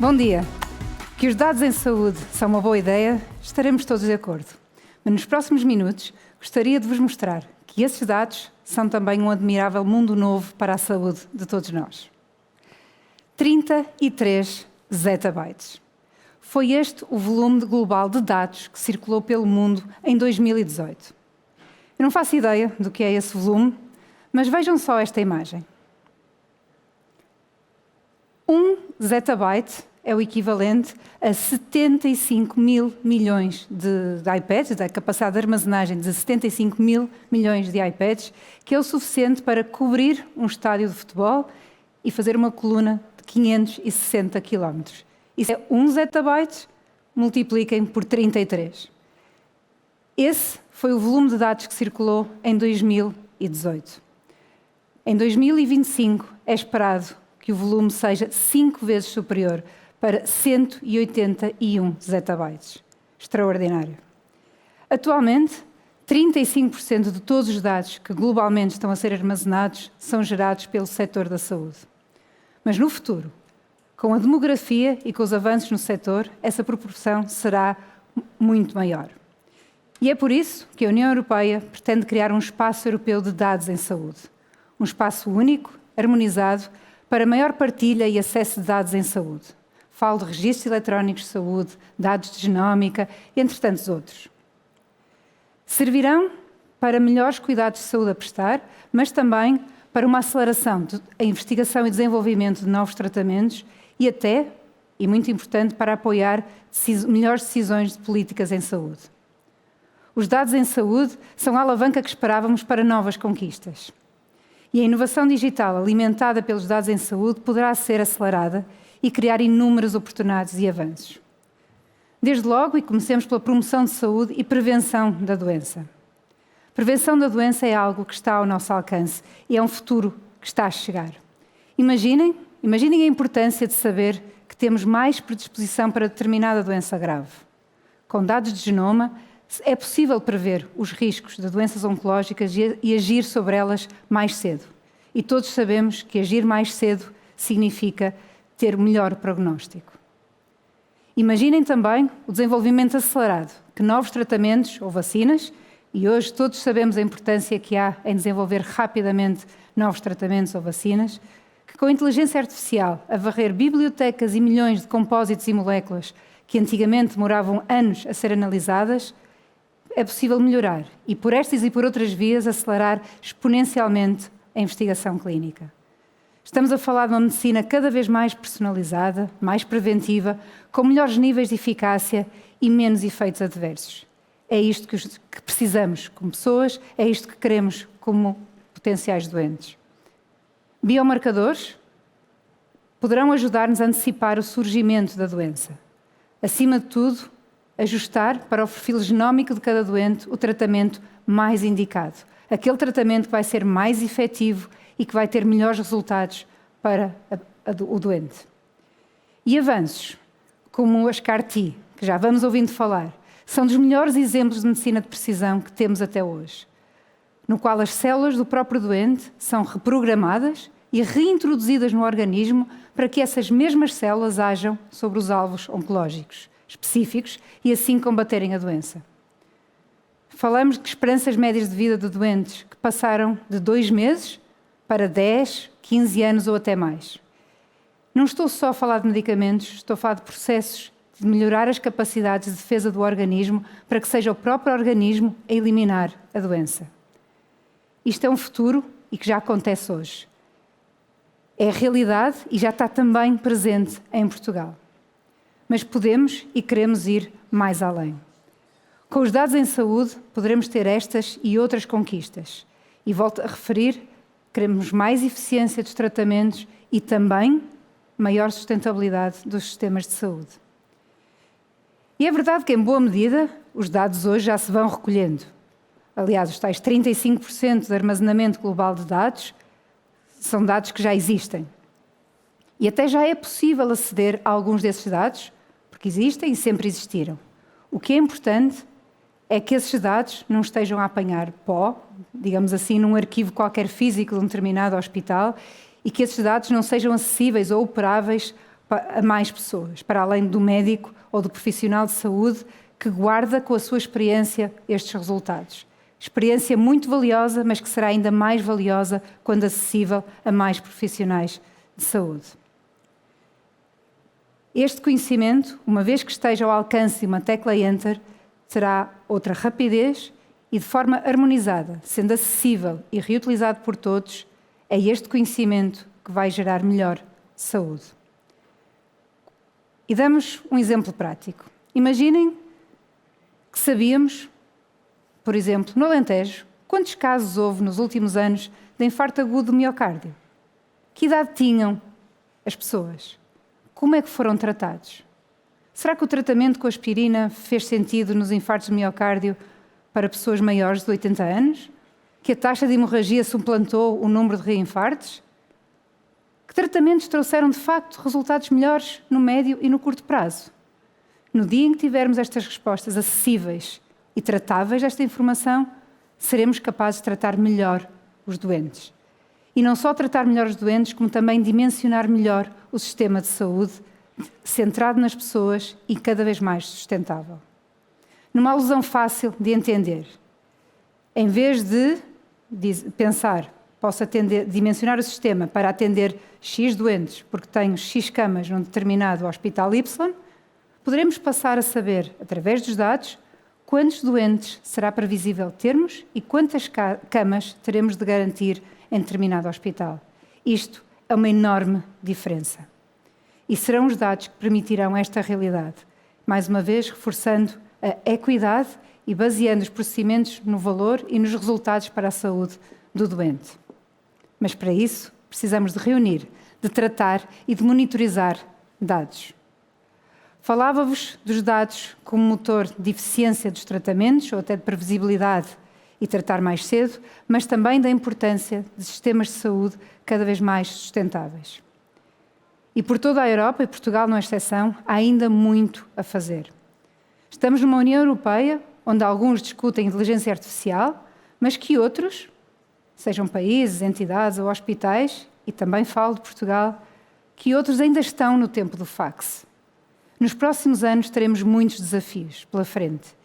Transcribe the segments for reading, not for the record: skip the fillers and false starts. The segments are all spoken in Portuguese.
Bom dia. Que os dados em saúde são uma boa ideia, estaremos todos de acordo. Mas nos próximos minutos, gostaria de vos mostrar que esses dados são também um admirável mundo novo para a saúde de todos nós. 33 zettabytes. Foi este o volume global de dados que circulou pelo mundo em 2018. Eu não faço ideia do que é esse volume, mas vejam só esta imagem. 1 zettabyte é o equivalente a 75 mil milhões de iPads, da capacidade de armazenagem de 75 mil milhões de iPads, que é o suficiente para cobrir um estádio de futebol e fazer uma coluna de 560 km. Isso é 1 zettabyte, multipliquem por 33. Esse foi o volume de dados que circulou em 2018. Em 2025 é esperado que o volume seja 5 vezes superior, para 181 zettabytes. Extraordinário. Atualmente, 35% de todos os dados que globalmente estão a ser armazenados são gerados pelo setor da saúde. Mas no futuro, com a demografia e com os avanços no setor, essa proporção será muito maior. E é por isso que a União Europeia pretende criar um espaço europeu de dados em saúde. Um espaço único, harmonizado, para maior partilha e acesso de dados em saúde. Falo de registros eletrónicos de saúde, dados de genómica, entre tantos outros. Servirão para melhores cuidados de saúde a prestar, mas também para uma aceleração da investigação e desenvolvimento de novos tratamentos e até, e muito importante, para apoiar melhores decisões de políticas em saúde. Os dados em saúde são a alavanca que esperávamos para novas conquistas. E a inovação digital alimentada pelos dados em saúde poderá ser acelerada e criar inúmeras oportunidades e avanços. Desde logo, e comecemos pela promoção de saúde e prevenção da doença. Prevenção da doença é algo que está ao nosso alcance e é um futuro que está a chegar. Imaginem a importância de saber que temos mais predisposição para determinada doença grave. Com dados de genoma, é possível prever os riscos de doenças oncológicas e agir sobre elas mais cedo. E todos sabemos que agir mais cedo significa ter melhor prognóstico. Imaginem também o desenvolvimento acelerado, que novos tratamentos ou vacinas, e hoje todos sabemos a importância que há em desenvolver rapidamente novos tratamentos ou vacinas, que com a inteligência artificial, a varrer bibliotecas e milhões de compósitos e moléculas que antigamente demoravam anos a ser analisadas, é possível melhorar e por estas e por outras vias acelerar exponencialmente a investigação clínica. Estamos a falar de uma medicina cada vez mais personalizada, mais preventiva, com melhores níveis de eficácia e menos efeitos adversos. É isto que precisamos como pessoas, é isto que queremos como potenciais doentes. Biomarcadores poderão ajudar-nos a antecipar o surgimento da doença. Acima de tudo, ajustar para o perfil genómico de cada doente o tratamento mais indicado. Aquele tratamento que vai ser mais efetivo e que vai ter melhores resultados para o doente. E avanços, como as CAR-T, que já vamos ouvindo falar, são dos melhores exemplos de medicina de precisão que temos até hoje, no qual as células do próprio doente são reprogramadas e reintroduzidas no organismo para que essas mesmas células ajam sobre os alvos oncológicos específicos e assim combaterem a doença. Falamos de esperanças médias de vida de doentes que passaram de 2 meses para 10, 15 anos ou até mais. Não estou só a falar de medicamentos, estou a falar de processos de melhorar as capacidades de defesa do organismo para que seja o próprio organismo a eliminar a doença. Isto é um futuro e que já acontece hoje. É a realidade e já está também presente em Portugal. Mas podemos e queremos ir mais além. Com os dados em saúde, poderemos ter estas e outras conquistas. E volto a referir, queremos mais eficiência dos tratamentos e também maior sustentabilidade dos sistemas de saúde. E é verdade que, em boa medida, os dados hoje já se vão recolhendo. Aliás, os tais 35% de armazenamento global de dados são dados que já existem. E até já é possível aceder a alguns desses dados, porque existem e sempre existiram. O que é importante é que esses dados não estejam a apanhar pó, digamos assim, num arquivo qualquer físico de um determinado hospital, e que esses dados não sejam acessíveis ou operáveis a mais pessoas, para além do médico ou do profissional de saúde que guarda com a sua experiência estes resultados. Experiência muito valiosa, mas que será ainda mais valiosa quando acessível a mais profissionais de saúde. Este conhecimento, uma vez que esteja ao alcance de uma tecla Enter, terá outra rapidez e de forma harmonizada, sendo acessível e reutilizado por todos, é este conhecimento que vai gerar melhor saúde. E damos um exemplo prático. Imaginem que sabíamos, por exemplo, no Alentejo, quantos casos houve nos últimos anos de infarto agudo do miocárdio? Que idade tinham as pessoas? Como é que foram tratados? Será que o tratamento com aspirina fez sentido nos infartos de miocárdio para pessoas maiores de 80 anos? Que a taxa de hemorragia suplantou o número de reinfartos? Que tratamentos trouxeram, de facto, resultados melhores no médio e no curto prazo? No dia em que tivermos estas respostas acessíveis e tratáveis desta informação, seremos capazes de tratar melhor os doentes. E não só tratar melhor os doentes, como também dimensionar melhor o sistema de saúde, centrado nas pessoas e cada vez mais sustentável. Numa alusão fácil de entender, em vez de pensar, posso dimensionar o sistema para atender X doentes, porque tenho X camas num determinado hospital Y, poderemos passar a saber, através dos dados, quantos doentes será previsível termos e quantas camas teremos de garantir em determinado hospital. Isto é uma enorme diferença. E serão os dados que permitirão esta realidade, mais uma vez reforçando a equidade e baseando os procedimentos no valor e nos resultados para a saúde do doente. Mas para isso precisamos de reunir, de tratar e de monitorizar dados. Falava-vos dos dados como motor de eficiência dos tratamentos ou até de previsibilidade e tratar mais cedo, mas também da importância de sistemas de saúde cada vez mais sustentáveis. E por toda a Europa, e Portugal não é exceção, há ainda muito a fazer. Estamos numa União Europeia onde alguns discutem inteligência artificial, mas que outros, sejam países, entidades ou hospitais, e também falo de Portugal, que outros ainda estão no tempo do fax. Nos próximos anos teremos muitos desafios pela frente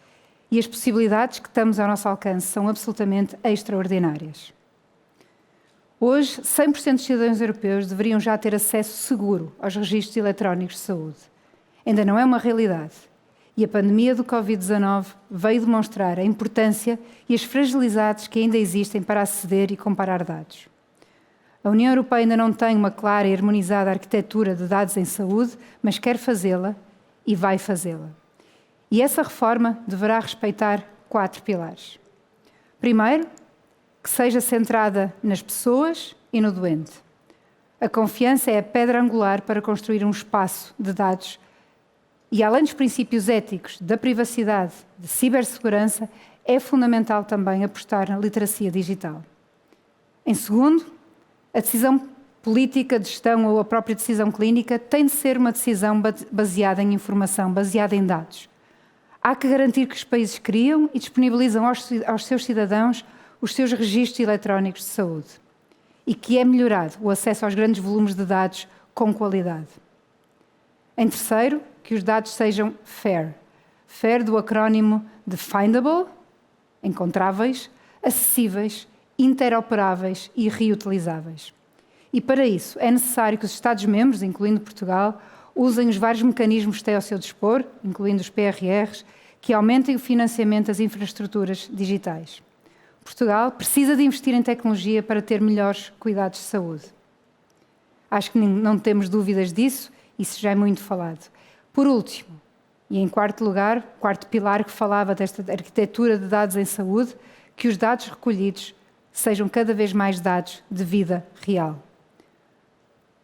e as possibilidades que estamos ao nosso alcance são absolutamente extraordinárias. Hoje, 100% dos cidadãos europeus deveriam já ter acesso seguro aos registros eletrónicos de saúde. Ainda não é uma realidade e a pandemia do Covid-19 veio demonstrar a importância e as fragilidades que ainda existem para aceder e comparar dados. A União Europeia ainda não tem uma clara e harmonizada arquitetura de dados em saúde, mas quer fazê-la e vai fazê-la. E essa reforma deverá respeitar 4 pilares. Primeiro, que seja centrada nas pessoas e no doente. A confiança é a pedra angular para construir um espaço de dados e, além dos princípios éticos da privacidade, de cibersegurança, é fundamental também apostar na literacia digital. Em segundo, a decisão política de gestão ou a própria decisão clínica tem de ser uma decisão baseada em informação, baseada em dados. Há que garantir que os países criam e disponibilizam aos seus cidadãos os seus registros eletrónicos de saúde e que é melhorado o acesso aos grandes volumes de dados com qualidade. Em terceiro, que os dados sejam FAIR. FAIR do acrónimo de Findable, encontráveis, acessíveis, interoperáveis e reutilizáveis. E para isso é necessário que os Estados-membros, incluindo Portugal, usem os vários mecanismos que têm ao seu dispor, incluindo os PRRs, que aumentem o financiamento das infraestruturas digitais. Portugal precisa de investir em tecnologia para ter melhores cuidados de saúde. Acho que não temos dúvidas disso, isso já é muito falado. Por último, e em quarto lugar, quarto pilar que falava desta arquitetura de dados em saúde, que os dados recolhidos sejam cada vez mais dados de vida real.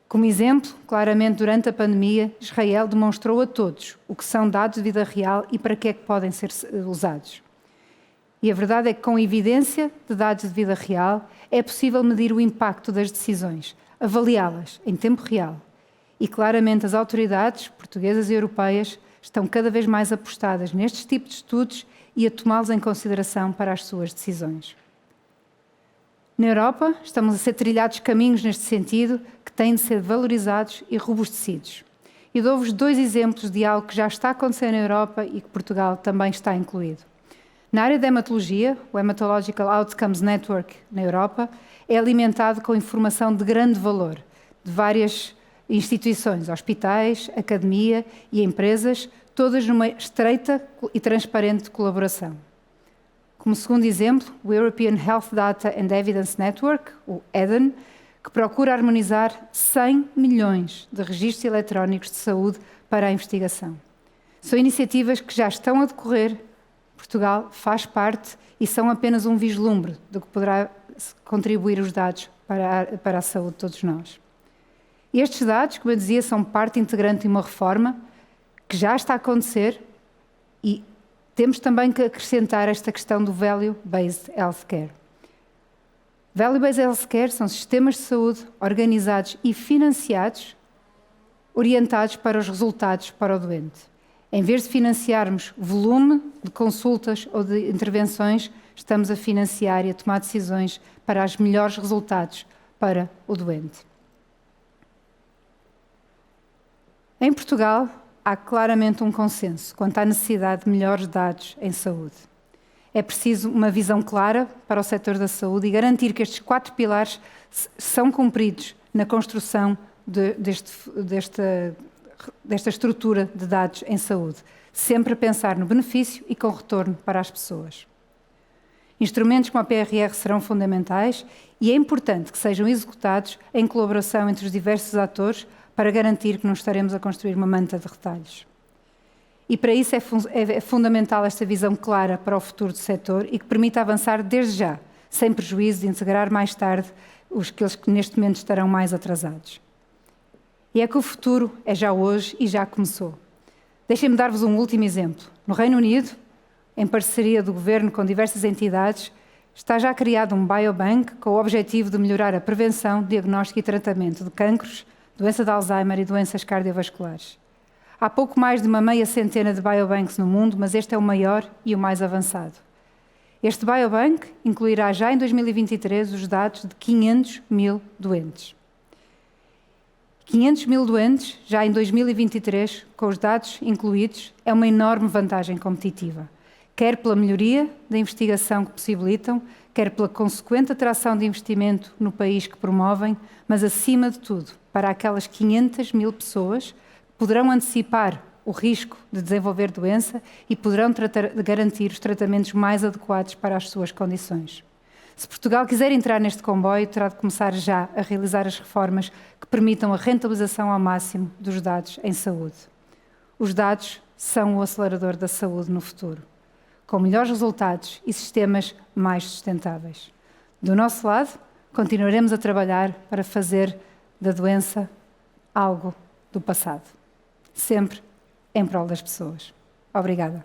Como exemplo, claramente durante a pandemia, Israel demonstrou a todos o que são dados de vida real e para que é que podem ser usados. E a verdade é que com evidência de dados de vida real é possível medir o impacto das decisões, avaliá-las em tempo real. E claramente as autoridades portuguesas e europeias estão cada vez mais apostadas nestes tipos de estudos e a tomá-los em consideração para as suas decisões. Na Europa, estamos a ser trilhados caminhos neste sentido que têm de ser valorizados e robustecidos. E dou-vos 2 exemplos de algo que já está acontecendo na Europa e que Portugal também está incluído. Na área da hematologia, o Hematological Outcomes Network na Europa é alimentado com informação de grande valor de várias instituições, hospitais, academia e empresas, todas numa estreita e transparente colaboração. Como segundo exemplo, o European Health Data and Evidence Network, o EDEN, que procura harmonizar 100 milhões de registros eletrónicos de saúde para a investigação. São iniciativas que já estão a decorrer, Portugal faz parte e são apenas um vislumbre do que poderá contribuir os dados para a saúde de todos nós. Estes dados, como eu dizia, são parte integrante de uma reforma que já está a acontecer e temos também que acrescentar esta questão do Value-Based Healthcare. Value-Based Healthcare são sistemas de saúde organizados e financiados, orientados para os resultados para o doente. Em vez de financiarmos volume de consultas ou de intervenções, estamos a financiar e a tomar decisões para os melhores resultados para o doente. Em Portugal, há claramente um consenso quanto à necessidade de melhores dados em saúde. É preciso uma visão clara para o setor da saúde e garantir que estes 4 pilares são cumpridos na construção desta estrutura de dados em saúde, sempre a pensar no benefício e com retorno para as pessoas. Instrumentos como a PRR serão fundamentais e é importante que sejam executados em colaboração entre os diversos atores para garantir que não estaremos a construir uma manta de retalhos. E para isso é fundamental esta visão clara para o futuro do setor e que permita avançar desde já, sem prejuízo de integrar mais tarde aqueles que neste momento estarão mais atrasados. E é que o futuro é já hoje e já começou. Deixem-me dar-vos um último exemplo. No Reino Unido, em parceria do Governo com diversas entidades, está já criado um biobank com o objetivo de melhorar a prevenção, diagnóstico e tratamento de cancros, doença de Alzheimer e doenças cardiovasculares. Há pouco mais de uma meia centena de biobanks no mundo, mas este é o maior e o mais avançado. Este biobank incluirá já em 2023 os dados de 500 mil doentes. 500 mil doentes, já em 2023, com os dados incluídos, é uma enorme vantagem competitiva, quer pela melhoria da investigação que possibilitam, quer pela consequente atração de investimento no país que promovem, mas acima de tudo, para aquelas 500 mil pessoas que poderão antecipar o risco de desenvolver doença e poderão garantir os tratamentos mais adequados para as suas condições. Se Portugal quiser entrar neste comboio, terá de começar já a realizar as reformas que permitam a rentabilização ao máximo dos dados em saúde. Os dados são o acelerador da saúde no futuro, com melhores resultados e sistemas mais sustentáveis. Do nosso lado, continuaremos a trabalhar para fazer da doença algo do passado, sempre em prol das pessoas. Obrigada.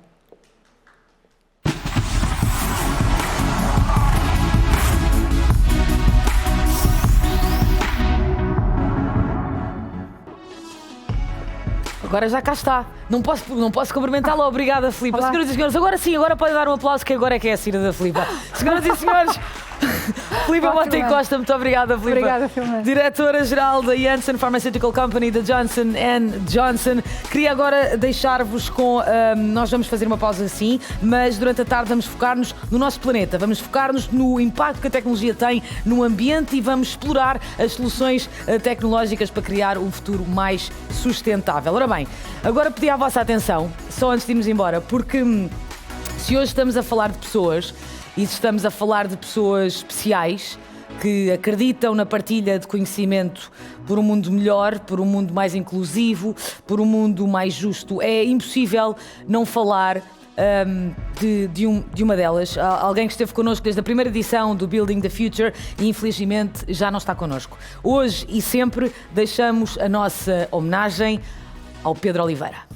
Agora já cá está. Não posso cumprimentá-la. Obrigada, Filipa. Senhoras e senhores, agora sim, agora podem dar um aplauso, que agora é que é a Cira da Filipa. Senhoras e senhores, Filipa Mota e Costa, muito obrigada, Filipa. Obrigada, Filma. Diretora-geral da Janssen Pharmaceutical Company, da Johnson & Johnson. Queria agora deixar-vos com... nós vamos fazer uma pausa sim, mas durante a tarde vamos focar-nos no nosso planeta. Vamos focar-nos no impacto que a tecnologia tem no ambiente e vamos explorar as soluções tecnológicas para criar um futuro mais sustentável. Ora bem, agora pedi a vossa atenção, só antes de irmos embora, porque se hoje estamos a falar de pessoas e se estamos a falar de pessoas especiais que acreditam na partilha de conhecimento por um mundo melhor, por um mundo mais inclusivo, por um mundo mais justo, é impossível não falar de uma delas. Alguém que esteve connosco desde a primeira edição do Building the Future e infelizmente já não está connosco. Hoje e sempre deixamos a nossa homenagem ao Pedro Oliveira.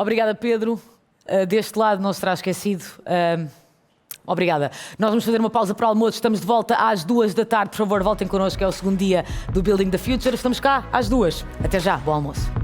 Obrigada, Pedro. Deste lado não será esquecido. Obrigada. Nós vamos fazer uma pausa para o almoço. Estamos de volta às 2 da tarde. Por favor, voltem connosco, é o segundo dia do Building the Future. Estamos cá às 2. Até já. Bom almoço.